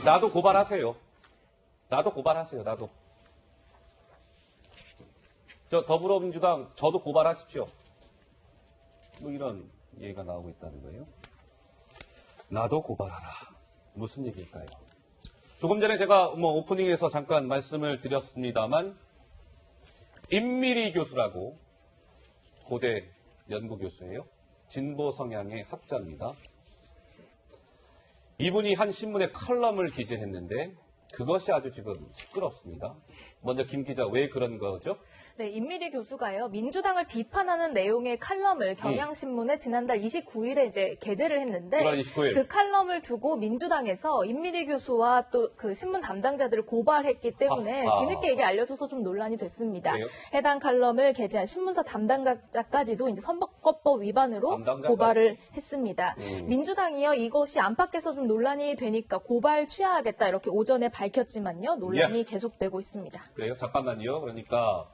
나도 고발하세요. 나도 고발하세요. 나도. 저 더불어민주당 저도 고발하십시오. 뭐 이런 얘기가 나오고 있다는 거예요. 나도 고발하라. 무슨 얘기일까요? 조금 전에 제가 뭐 오프닝에서 잠깐 말씀을 드렸습니다만 임미리 교수라고 고대 연구교수예요. 진보 성향의 학자입니다. 이분이 한 신문에 칼럼을 기재했는데 그것이 아주 지금 시끄럽습니다. 먼저 김 기자 왜 그런 거죠? 네, 임미리 교수가요, 민주당을 비판하는 내용의 칼럼을 경향신문에 지난달 29일에 이제 게재를 했는데, 29일. 그 칼럼을 두고 민주당에서 임미리 교수와 또 그 신문 담당자들을 고발했기 때문에 뒤늦게 이게 알려져서 좀 논란이 됐습니다. 그래요? 해당 칼럼을 게재한 신문사 담당자까지도 이제 선거법 위반으로 고발을 했습니다. 민주당이요, 이것이 안팎에서 좀 논란이 되니까 고발 취하하겠다 이렇게 오전에 밝혔지만요, 논란이 계속되고 있습니다. 그래요? 잠깐만요. 그러니까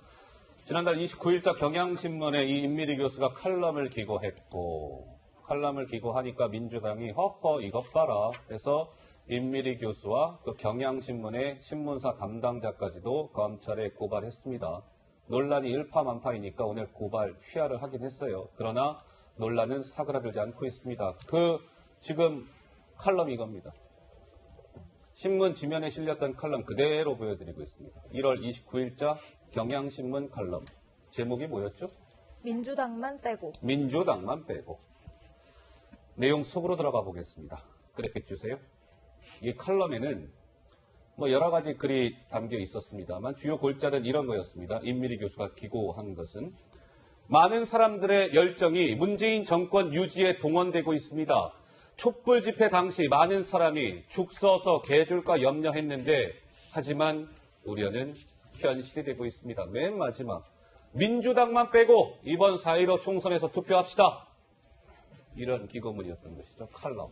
지난달 29일자 경향신문에 이 임미리 교수가 칼럼을 기고했고 칼럼을 기고하니까 민주당이 허허 이것 봐라 해서 임미리 교수와 그 경향신문의 신문사 담당자까지도 검찰에 고발했습니다. 논란이 일파만파이니까 오늘 고발 취하를 하긴 했어요. 그러나 논란은 사그라들지 않고 있습니다. 지금 칼럼이 이겁니다. 신문 지면에 실렸던 칼럼 그대로 보여드리고 있습니다. 1월 29일자 경향신문 칼럼. 제목이 뭐였죠? 민주당만 빼고. 민주당만 빼고. 내용 속으로 들어가 보겠습니다. 그래픽 주세요. 이 칼럼에는 뭐 여러 가지 글이 담겨 있었습니다만 주요 골자는 이런 거였습니다. 임미리 교수가 기고한 것은 많은 사람들의 열정이 문재인 정권 유지에 동원되고 있습니다. 촛불 집회 당시 많은 사람이 죽 써서 개줄까 염려했는데 하지만 우려는 현실이 되고 있습니다. 맨 마지막 민주당만 빼고 이번 4.15 총선에서 투표합시다. 이런 기고문이었던 것이죠. 칼럼.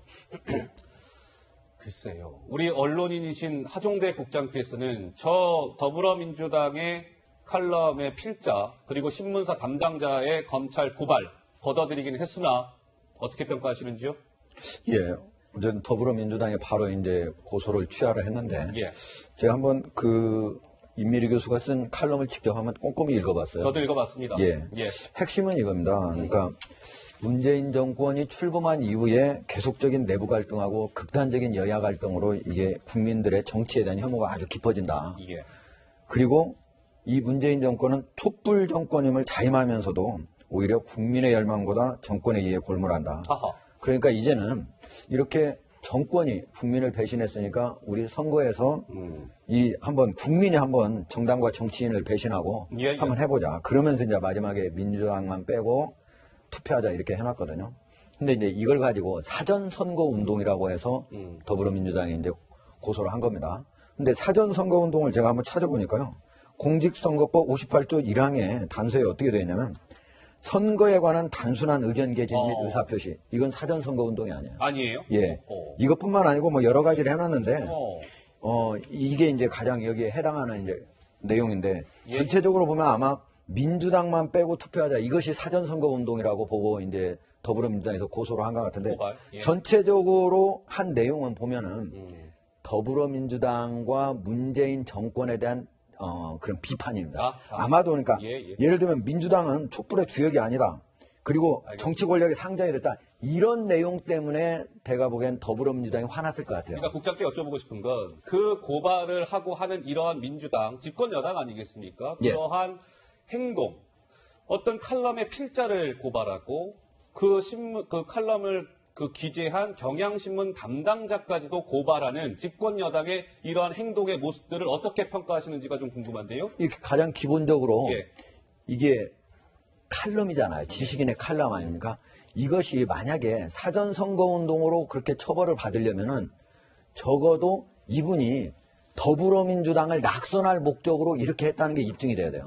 글쎄요. 우리 언론인이신 하종대 국장께서는 저 더불어민주당의 칼럼의 필자 그리고 신문사 담당자의 검찰 고발 걷어들이긴 했으나 어떻게 평가하시는지요? 예. 어쨌든 더불어민주당이 바로 이제 고소를 취하를 했는데 예. 제가 한번 임미리 교수가 쓴 칼럼을 직접 한번 꼼꼼히 읽어봤어요. 저도 읽어봤습니다. 예. 핵심은 이겁니다. 그러니까 문재인 정권이 출범한 이후에 계속적인 내부 갈등하고 극단적인 여야 갈등으로 이게 국민들의 정치에 대한 혐오가 아주 깊어진다. 예. 그리고 이 문재인 정권은 촛불 정권임을 자임하면서도 오히려 국민의 열망보다 정권에 의해 골몰한다. 하하. 그러니까 이제는 이렇게 정권이 국민을 배신했으니까 우리 선거에서 국민이 한번 정당과 정치인을 배신하고 한번 해보자. 그러면서 이제 마지막에 민주당만 빼고 투표하자 이렇게 해놨거든요. 근데 이제 이걸 가지고 사전선거 운동이라고 해서 더불어민주당이 이제 고소를 한 겁니다. 근데 사전선거 운동을 제가 한번 찾아보니까요. 공직선거법 58조 1항에 단서에 어떻게 되어 있냐면 선거에 관한 단순한 의견 개진 및 의사표시. 이건 사전선거 운동이 아니에요. 아니에요? 예. 이것뿐만 아니고 뭐 여러 가지를 해놨는데, 이게 이제 가장 여기에 해당하는 이제 내용인데, 전체적으로 보면 아마 민주당만 빼고 투표하자. 이것이 사전선거 운동이라고 보고 이제 더불어민주당에서 고소를 한 것 같은데, 전체적으로 한 내용은 보면은 더불어민주당과 문재인 정권에 대한 그런 비판입니다. 아마도 그러니까 예를 들면 민주당은 촛불의 주역이 아니다. 그리고 정치 권력의 상장이 됐다. 이런 내용 때문에 제가 보기엔 더불어민주당이 화났을 것 같아요. 그러니까 국장께 여쭤보고 싶은 건 그 고발을 하고 하는 이러한 민주당, 집권 여당 아니겠습니까? 그러한 행동, 어떤 칼럼의 필자를 고발하고 그 칼럼을 기재한 경향신문 담당자까지도 고발하는 집권 여당의 이러한 행동의 모습들을 어떻게 평가하시는지가 좀 궁금한데요. 가장 기본적으로 이게 칼럼이잖아요. 지식인의 칼럼 아닙니까? 이것이 만약에 사전선거운동으로 그렇게 처벌을 받으려면은 적어도 이분이 더불어민주당을 낙선할 목적으로 이렇게 했다는 게 입증이 돼야 돼요.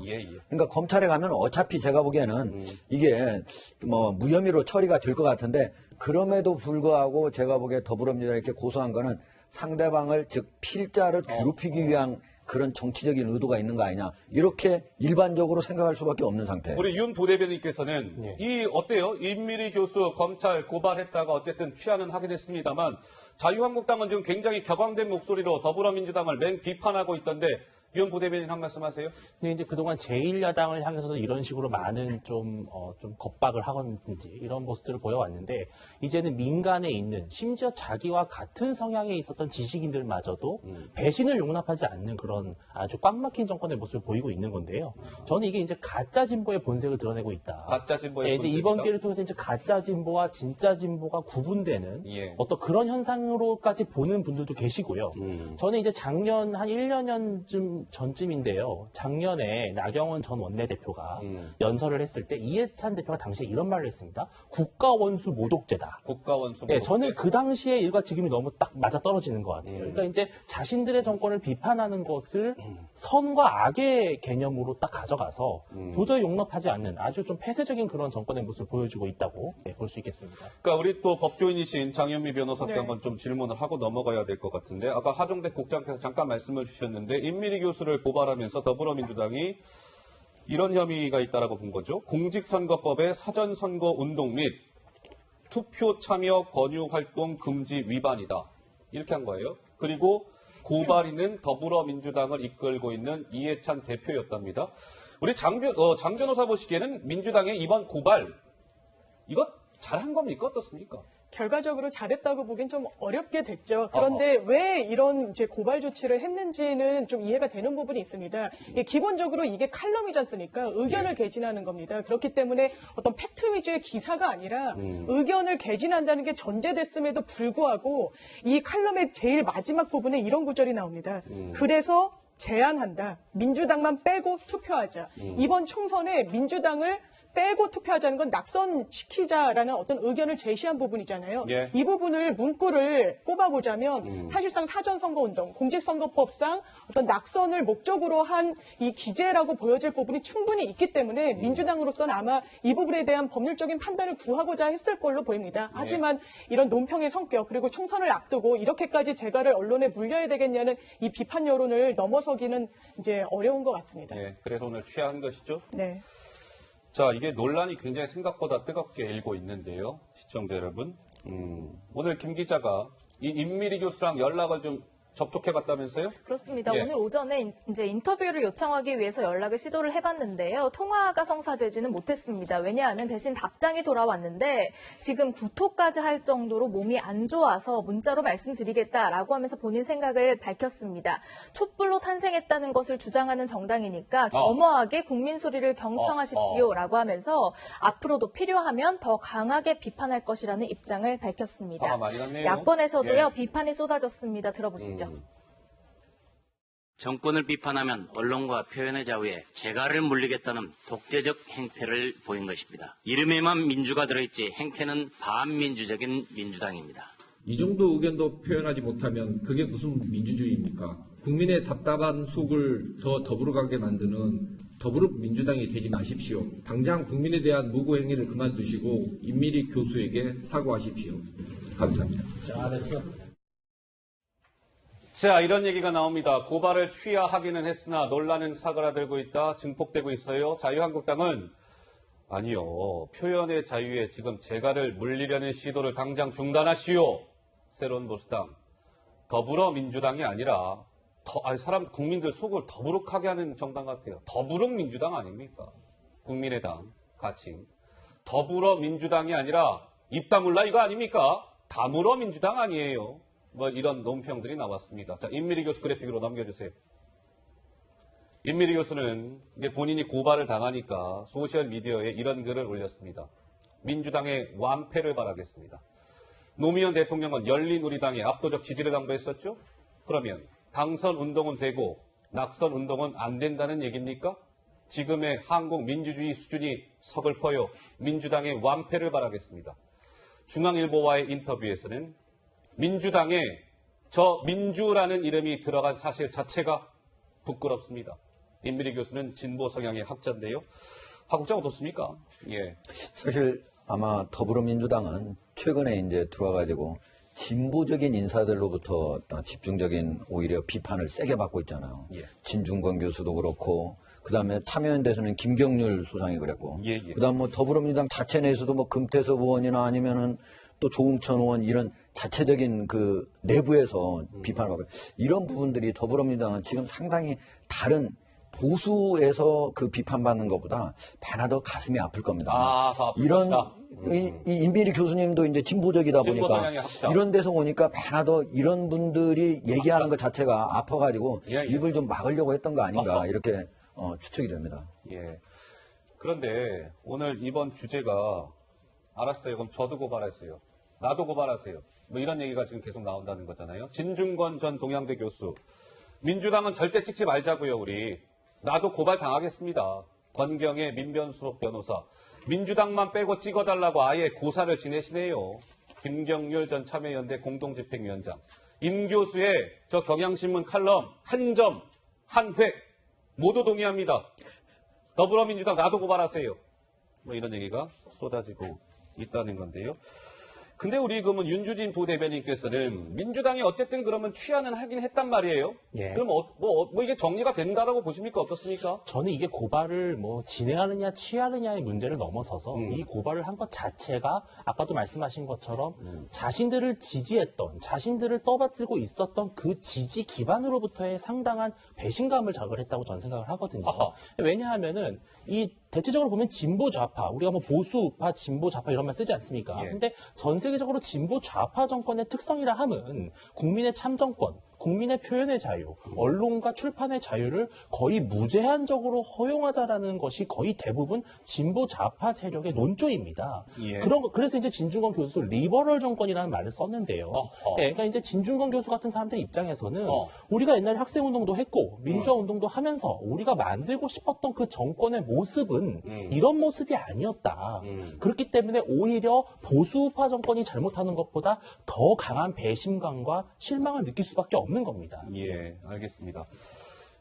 그러니까 검찰에 가면 어차피 제가 보기에는 이게 뭐 무혐의로 처리가 될 것 같은데 그럼에도 불구하고 제가 보기에 더불어민주당이 이렇게 고소한 거는 상대방을 즉 필자를 괴롭히기 위한 그런 정치적인 의도가 있는 거 아니냐 이렇게 일반적으로 생각할 수밖에 없는 상태. 우리 윤 부대변인께서는 이 어때요? 임미리 교수 검찰 고발했다가 어쨌든 취하는 하게 됐습니다만 자유한국당은 지금 굉장히 격앙된 목소리로 더불어민주당을 맹 비판하고 있던데 윤 부대변인 한 말씀 하세요? 근데 이제 그동안 제1야당을 향해서도 이런 식으로 많은 좀 겁박을 하건지 이런 모습들을 보여왔는데 이제는 민간에 있는 심지어 자기와 같은 성향에 있었던 지식인들마저도 배신을 용납하지 않는 그런 아주 꽉 막힌 정권의 모습을 보이고 있는 건데요. 저는 이게 이제 가짜 진보의 본색을 드러내고 있다. 가짜 진보의 이제 본색이다? 이번 기회를 통해서 이제 가짜 진보와 진짜 진보가 구분되는 어떤 그런 현상으로까지 보는 분들도 계시고요. 저는 이제 작년 한 1년쯤 전쯤인데요. 작년에 나경원 전 원내대표가 연설을 했을 때 이해찬 대표가 당시에 이런 말을 했습니다. 국가원수 모독죄다. 국가원수 네, 저는 그 당시에 일과 지금이 너무 딱 맞아 떨어지는 것 같아요. 그러니까 이제 자신들의 정권을 비판하는 것을 선과 악의 개념으로 딱 가져가서 도저히 용납하지 않는 아주 좀 폐쇄적인 그런 정권의 모습을 보여주고 있다고 볼 수 있겠습니다. 그러니까 우리 또 법조인이신 장현미 변호사께 한번 좀 질문을 하고 넘어가야 될 것 같은데 아까 하종대 국장께서 잠깐 말씀을 주셨는데 임미리 교수를 고발하면서 더불어민주당이 이런 혐의가 있다라고 본 거죠. 공직선거법의 사전선거 운동 및 투표 참여 권유 활동 금지 위반이다. 이렇게 한 거예요. 그리고 고발인은 더불어민주당을 이끌고 있는 이해찬 대표였답니다. 우리 장 변호사 보시기에는 민주당의 이번 고발 이거 잘한 겁니까? 어떻습니까? 결과적으로 잘했다고 보기엔 좀 어렵게 됐죠. 그런데 왜 이런 이제 고발 조치를 했는지는 좀 이해가 되는 부분이 있습니다. 기본적으로 이게 칼럼이지 않습니까? 의견을 개진하는 겁니다. 그렇기 때문에 어떤 팩트 위주의 기사가 아니라 의견을 개진한다는 게 전제됐음에도 불구하고 이 칼럼의 제일 마지막 부분에 이런 구절이 나옵니다. 그래서 제안한다. 민주당만 빼고 투표하자. 이번 총선에 민주당을 빼고 투표하자는 건 낙선시키자라는 어떤 의견을 제시한 부분이잖아요. 예. 이 부분을 문구를 꼽아보자면 사실상 사전선거운동, 공직선거법상 어떤 낙선을 목적으로 한 이 기재라고 보여질 부분이 충분히 있기 때문에 민주당으로서는 아마 이 부분에 대한 법률적인 판단을 구하고자 했을 걸로 보입니다. 하지만 이런 논평의 성격 그리고 총선을 앞두고 이렇게까지 재갈을 언론에 물려야 되겠냐는 이 비판 여론을 넘어서기는 이제 어려운 것 같습니다. 네, 그래서 오늘 취한 것이죠. 네. 자, 이게 논란이 굉장히 생각보다 뜨겁게 일고 있는데요. 시청자 여러분. 오늘 김 기자가 이 임미리 교수랑 연락을 좀 접촉해봤다면서요? 그렇습니다. 예. 오늘 오전에 이제 인터뷰를 요청하기 위해서 연락을 시도를 해봤는데요. 통화가 성사되지는 못했습니다. 왜냐하면 대신 답장이 돌아왔는데 지금 구토까지 할 정도로 몸이 안 좋아서 문자로 말씀드리겠다라고 하면서 본인 생각을 밝혔습니다. 촛불로 탄생했다는 것을 주장하는 정당이니까 겸허하게 국민 소리를 경청하십시오라고 하면서 앞으로도 필요하면 더 강하게 비판할 것이라는 입장을 밝혔습니다. 화가 많이 났네요. 야권에서도요. 예. 비판이 쏟아졌습니다. 들어보시죠. 정권을 비판하면 언론과 표현의 자유에 재갈을 물리겠다는 독재적 행태를 보인 것입니다. 이름에만 민주가 들어있지 행태는 반민주적인 민주당입니다. 이 정도 의견도 표현하지 못하면 그게 무슨 민주주의입니까? 국민의 답답한 속을 더 더불어가게 만드는 더불어민주당이 되지 마십시오. 당장 국민에 대한 무고 행위를 그만두시고 임미리 교수에게 사과하십시오. 감사합니다. 자, 이런 얘기가 나옵니다. 고발을 취하하기는 했으나 논란은 사그라들고 있다. 증폭되고 있어요. 자유한국당은 아니요. 표현의 자유에 지금 재갈을 물리려는 시도를 당장 중단하시오. 새로운 보수당. 더불어민주당이 아니라 사람 국민들 속을 더부룩하게 하는 정당 같아요. 더부룩민주당 아닙니까? 국민의당 가칭. 더불어민주당이 아니라 입 다물라 이거 아닙니까? 다물어민주당 아니에요. 뭐 이런 논평들이 나왔습니다. 자, 임미리 교수 그래픽으로 넘겨주세요. 임미리 교수는 이게 본인이 고발을 당하니까 소셜미디어에 이런 글을 올렸습니다. 민주당의 완패를 바라겠습니다. 노무현 대통령은 열린우리당에 압도적 지지를 당부했었죠? 그러면 당선 운동은 되고 낙선 운동은 안 된다는 얘기입니까? 지금의 한국 민주주의 수준이 서글퍼요. 민주당의 완패를 바라겠습니다. 중앙일보와의 인터뷰에서는 민주당에 저 민주라는 이름이 들어간 사실 자체가 부끄럽습니다. 임미리 교수는 진보 성향의 학자인데요. 박 국장 어떻습니까? 예. 사실 아마 더불어민주당은 최근에 이제 들어와가지고 진보적인 인사들로부터 집중적인 오히려 비판을 세게 받고 있잖아요. 예. 진중권 교수도 그렇고, 그 다음에 참여연대에서는 김경률 소장이 그랬고, 예, 예. 그 다음 뭐 더불어민주당 자체 내에서도 뭐 금태섭 의원이나 아니면은 또 조응천 의원 이런 자체적인 그 내부에서 비판을 받고, 이런 부분들이 더불어민주당은 지금 상당히 다른 보수에서 그 비판받는 것보다 배나 더 가슴이 아플 겁니다. 아, 이런 이 임비리 교수님도 이제 진보적이다 진보 보니까 성향의 학자. 이런 데서 오니까 배나 더 이런 분들이 얘기하는 것 자체가 아파가지고 예, 예. 입을 좀 막으려고 했던 거 아닌가 아하. 이렇게 추측이 됩니다. 예. 그런데 오늘 이번 주제가 알았어요. 그럼 저도 고발하세요. 나도 고발하세요. 뭐 이런 얘기가 지금 계속 나온다는 거잖아요. 진중권 전 동양대 교수. 민주당은 절대 찍지 말자고요, 우리. 나도 고발 당하겠습니다. 권경의 민변수석 변호사. 민주당만 빼고 찍어달라고 아예 고사를 지내시네요. 김경률 전 참여연대 공동집행위원장. 임 교수의 저 경향신문 칼럼 한 점, 한 획 모두 동의합니다. 더불어민주당 나도 고발하세요. 뭐 이런 얘기가 쏟아지고 있다는 건데요. 근데 우리 그러면 윤주진 부대변인께서는 민주당이 어쨌든 그러면 취하는 하긴 했단 말이에요. 예. 그럼 뭐 이게 정리가 된다라고 보십니까? 어떻습니까? 저는 이게 고발을 뭐 진행하느냐 취하느냐의 문제를 넘어서서 이 고발을 한 것 자체가 아까도 말씀하신 것처럼 자신들을 지지했던, 자신들을 떠받들고 있었던 그 지지 기반으로부터의 상당한 배신감을 자극을 했다고 저는 생각을 하거든요. 아하. 왜냐하면은 이 대체적으로 보면 진보 좌파, 우리가 뭐 보수파, 진보 좌파 이런 말 쓰지 않습니까? 예. 근데 전 세계적으로 진보 좌파 정권의 특성이라 함은 국민의 참정권, 국민의 표현의 자유, 언론과 출판의 자유를 거의 무제한적으로 허용하자라는 것이 거의 대부분 진보 좌파 세력의 논조입니다. 예. 그래서 이제 진중권 교수도 리버럴 정권이라는 말을 썼는데요. 어허. 예, 그러니까 이제 진중권 교수 같은 사람들 입장에서는 어. 우리가 옛날에 학생운동도 했고 민주화 운동도 하면서 우리가 만들고 싶었던 그 정권의 모습은 이런 모습이 아니었다. 그렇기 때문에 오히려 보수파 정권이 잘못하는 것보다 더 강한 배신감과 실망을 느낄 수밖에 없는 겁니다. 예, 알겠습니다.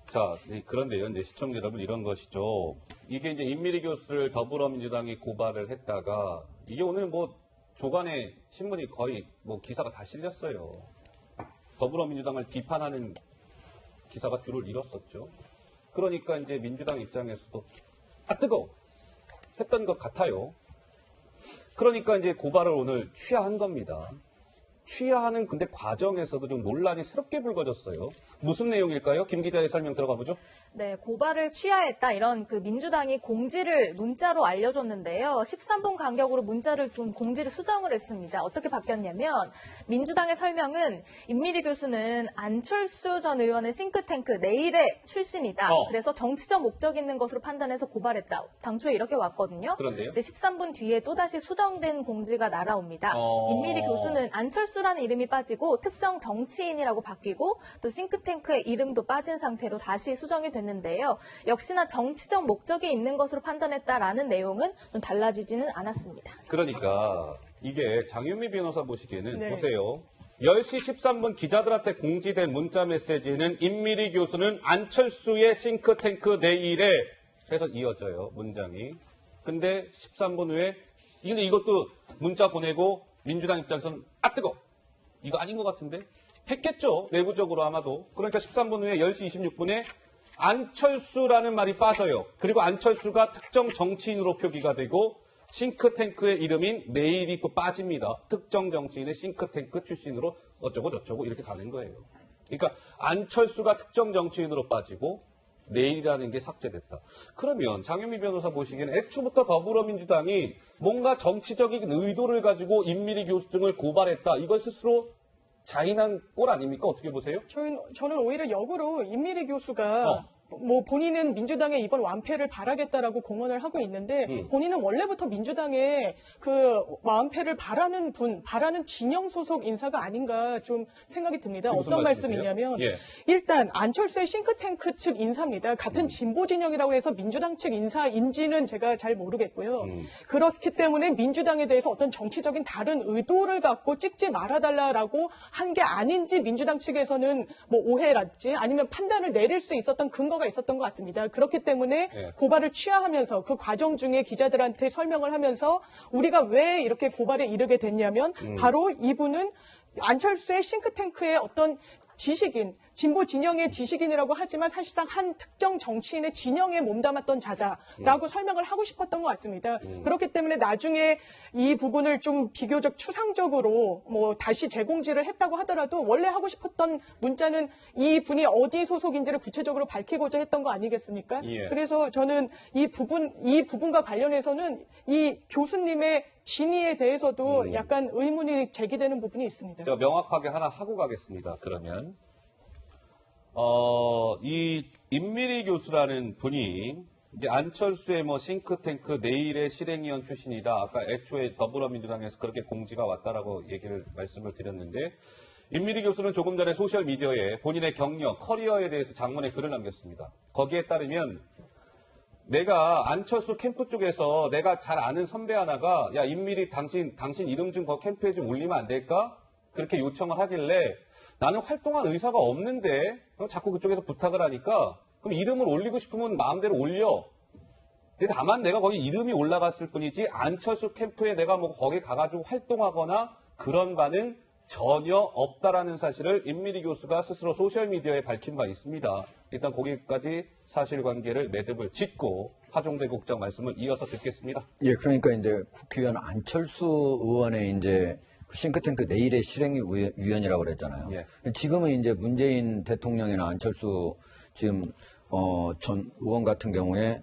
자, 그런데요, 이제 시청자 여러분 이런 것이죠. 이게 이제 임미리 교수를 더불어민주당이 고발을 했다가 이게 오늘 뭐 조간에 신문이 거의 뭐 기사가 다 실렸어요. 더불어민주당을 비판하는 기사가 줄을 이뤘었죠. 그러니까 이제 민주당 입장에서도 뜨거워 했던 것 같아요. 그러니까 이제 고발을 오늘 취하한 겁니다. 취하하는 근데 과정에서도 좀 논란이 새롭게 불거졌어요. 무슨 내용일까요? 김 기자의 설명 들어가 보죠. 네, 고발을 취하했다 이런 그 민주당이 공지를 문자로 알려줬는데요. 13분 간격으로 문자를 좀 공지를 수정을 했습니다. 어떻게 바뀌었냐면 민주당의 설명은 임미리 교수는 안철수 전 의원의 싱크탱크 내일의 출신이다. 그래서 정치적 목적 있는 것으로 판단해서 고발했다. 당초에 이렇게 왔거든요. 그런데요? 근데 13분 뒤에 또다시 수정된 공지가 날아옵니다. 임미리 교수는 안철수라는 이름이 빠지고 특정 정치인이라고 바뀌고 또 싱크탱크의 이름도 빠진 상태로 다시 수정이 됐는데요. 역시나 정치적 목적이 있는 것으로 판단했다라는 내용은 좀 달라지지는 않았습니다. 그러니까 이게 장윤미 변호사 보시기에는 네. 보세요. 10시 13분 기자들한테 공지된 문자 메시지는 임미리 교수는 안철수의 싱크탱크 내일에 해서 이어져요. 문장이. 근데 13분 후에 근데 이것도 문자 보내고 민주당 입장에서는 뜨거! 이거 아닌 것 같은데? 했겠죠. 내부적으로 아마도. 그러니까 13분 후에 10시 26분에 안철수라는 말이 빠져요. 그리고 안철수가 특정 정치인으로 표기가 되고 싱크탱크의 이름인 내일이 또 빠집니다. 특정 정치인의 싱크탱크 출신으로 어쩌고 저쩌고 이렇게 가는 거예요. 그러니까 안철수가 특정 정치인으로 빠지고 내일이라는 게 삭제됐다. 그러면 장윤미 변호사 보시기에는 애초부터 더불어민주당이 뭔가 정치적인 의도를 가지고 임미리 교수 등을 고발했다. 이걸 스스로 자인한 꼴 아닙니까? 어떻게 보세요? 저는 오히려 역으로 임미리 교수가 뭐 본인은 민주당의 이번 완패를 바라겠다라고 공언을 하고 있는데 본인은 원래부터 민주당의 그 완패를 바라는 바라는 진영 소속 인사가 아닌가 좀 생각이 듭니다. 무슨 어떤 말씀이세요? 말씀이냐면 예. 일단 안철수의 싱크탱크 측 인사입니다. 같은 진보 진영이라고 해서 민주당 측 인사인지는 제가 잘 모르겠고요. 그렇기 때문에 민주당에 대해서 어떤 정치적인 다른 의도를 갖고 찍지 말아달라라고 한 게 아닌지 민주당 측에서는 뭐 오해랄지 아니면 판단을 내릴 수 있었던 근거 선거가 있었던 것 같습니다. 그렇기 때문에 예. 고발을 취하하면서 그 과정 중에 기자들한테 설명을 하면서 우리가 왜 이렇게 고발에 이르게 됐냐면 바로 이분은 안철수의 싱크탱크의 어떤 지식인, 진보 진영의 지식인이라고 하지만 사실상 한 특정 정치인의 진영에 몸담았던 자다라고 설명을 하고 싶었던 것 같습니다. 그렇기 때문에 나중에 이 부분을 좀 비교적 추상적으로 뭐 다시 재공지를 했다고 하더라도 원래 하고 싶었던 문자는 이 분이 어디 소속인지를 구체적으로 밝히고자 했던 거 아니겠습니까? 예. 그래서 저는 이 부분과 관련해서는 이 교수님의 진위에 대해서도 약간 의문이 제기되는 부분이 있습니다. 제가 명확하게 하나 하고 가겠습니다. 그러면 이 임미리 교수라는 분이 이제 안철수의 뭐 싱크탱크 내일의 실행위원 출신이다. 아까 애초에 더불어민주당에서 그렇게 공지가 왔다라고 말씀을 드렸는데 임미리 교수는 조금 전에 소셜 미디어에 본인의 경력, 커리어에 대해서 장문의 글을 남겼습니다. 거기에 따르면 내가 안철수 캠프 쪽에서 내가 잘 아는 선배 하나가 야 임미리 당신 이름 좀 그 캠프에 좀 올리면 안 될까? 그렇게 요청을 하길래 나는 활동할 의사가 없는데 자꾸 그쪽에서 부탁을 하니까 그럼 이름을 올리고 싶으면 마음대로 올려. 근데 다만 내가 거기 이름이 올라갔을 뿐이지 안철수 캠프에 내가 뭐 거기 가가지고 활동하거나 그런 바는 전혀 없다라는 사실을 임미리 교수가 스스로 소셜미디어에 밝힌 바 있습니다. 일단 거기까지 사실관계를 매듭을 짓고 하종대 국장 말씀을 이어서 듣겠습니다. 예, 그러니까 이제 국회의원 안철수 의원의 이제 싱크탱크 내일의 실행위원이라고 그랬잖아요. 예. 지금은 이제 문재인 대통령이나 안철수 지금 전 의원 같은 경우에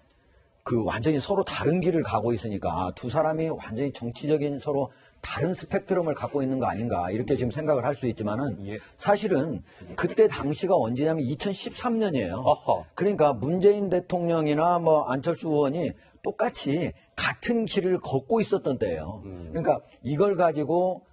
그 완전히 서로 다른 길을 가고 있으니까 두 사람이 완전히 정치적인 서로 다른 스펙트럼을 갖고 있는 거 아닌가 이렇게 지금 생각을 할 수 있지만은 예. 사실은 그때 당시가 언제냐면 2013년이에요. 어허. 그러니까 문재인 대통령이나 뭐 안철수 의원이 똑같이 같은 길을 걷고 있었던 때예요. 그러니까 이걸 가지고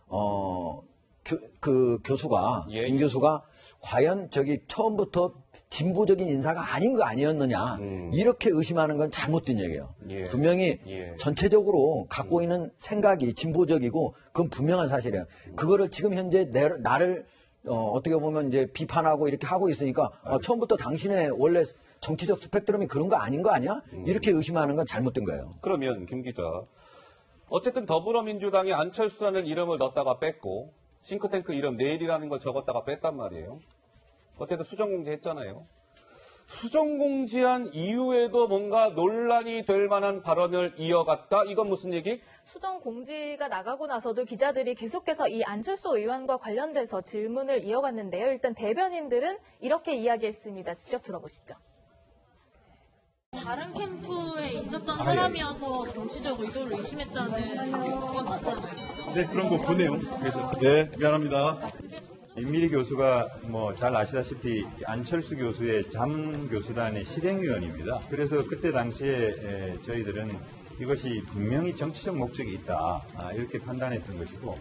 그 교수가 예. 임 교수가 과연 저기 처음부터 진보적인 인사가 아닌 거 아니었느냐 이렇게 의심하는 건 잘못된 얘기예요. 예. 분명히 예. 전체적으로 갖고 있는 생각이 진보적이고 그건 분명한 사실이에요. 그거를 지금 현재 나를 어떻게 보면 이제 비판하고 이렇게 하고 있으니까 처음부터 당신의 원래 정치적 스펙트럼이 그런 거 아닌 거 아니야? 이렇게 의심하는 건 잘못된 거예요. 그러면 김 기자, 어쨌든 더불어민주당이 안철수라는 이름을 넣었다가 뺐고 싱크탱크 이름 내일이라는 걸 적었다가 뺐단 말이에요. 어쨌든 수정공지했잖아요. 수정공지한 이후에도 뭔가 논란이 될 만한 발언을 이어갔다? 이건 무슨 얘기? 수정 공지가 나가고 나서도 기자들이 계속해서 이 안철수 의원과 관련돼서 질문을 이어갔는데요. 일단 대변인들은 이렇게 이야기했습니다. 직접 들어보시죠. 다른 캠프에 있었던 사람이어서 정치적 의도를 의심했다는 건 맞잖아요. 네, 그런 거 보네요. 그래서 네, 미안합니다. 임미리 교수가 뭐 잘 아시다시피 안철수 교수의 잠교수단의 실행위원입니다. 그래서 그때 당시에 저희들은 이것이 분명히 정치적 목적이 있다 이렇게 판단했던 것이고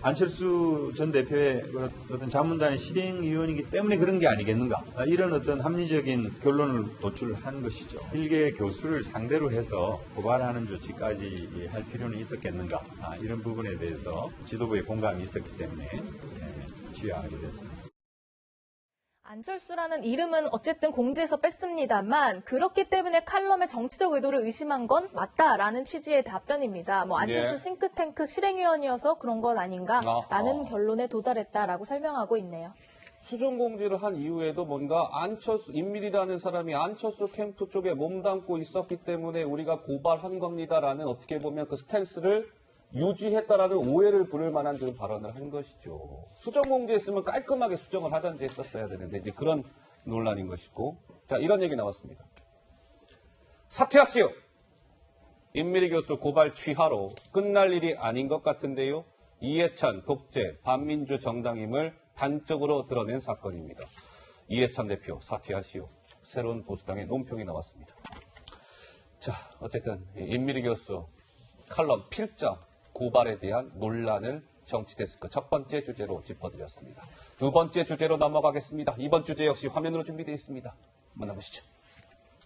안철수 전 대표의 어떤 자문단의 실행위원이기 때문에 그런 게 아니겠는가 이런 어떤 합리적인 결론을 도출한 것이죠. 일개 교수를 상대로 해서 고발하는 조치까지 할 필요는 있었겠는가 이런 부분에 대해서 지도부의 공감이 있었기 때문에 취하게 됐습니다. 안철수라는 이름은 어쨌든 공지에서 뺐습니다만 그렇기 때문에 칼럼의 정치적 의도를 의심한 건 맞다라는 취지의 답변입니다. 뭐 안철수 예. 싱크탱크 실행위원이어서 그런 건 아닌가라는 결론에 도달했다라고 설명하고 있네요. 수정공지를 한 이후에도 뭔가 임밀이라는 사람이 안철수 캠프 쪽에 몸담고 있었기 때문에 우리가 고발한 겁니다라는 어떻게 보면 그 스탠스를 유지했다라는 오해를 부를 만한 그런 발언을 한 것이죠. 수정공지했으면 깔끔하게 수정을 하든지 했었어야 되는데 이제 그런 논란인 것이고. 자, 이런 얘기 나왔습니다. 사퇴하시오. 임미리 교수 고발 취하로 끝날 일이 아닌 것 같은데요. 이해찬 독재 반민주 정당임을 단적으로 드러낸 사건입니다. 이해찬 대표 사퇴하시오. 새로운 보수당의 논평이 나왔습니다. 자, 어쨌든 임미리 교수 칼럼 필자 고발에 대한 논란을 정치데스크 첫 번째 주제로 짚어드렸습니다. 두 번째 주제로 넘어가겠습니다. 이번 주제 역시 화면으로 준비되어 있습니다. 만나보시죠.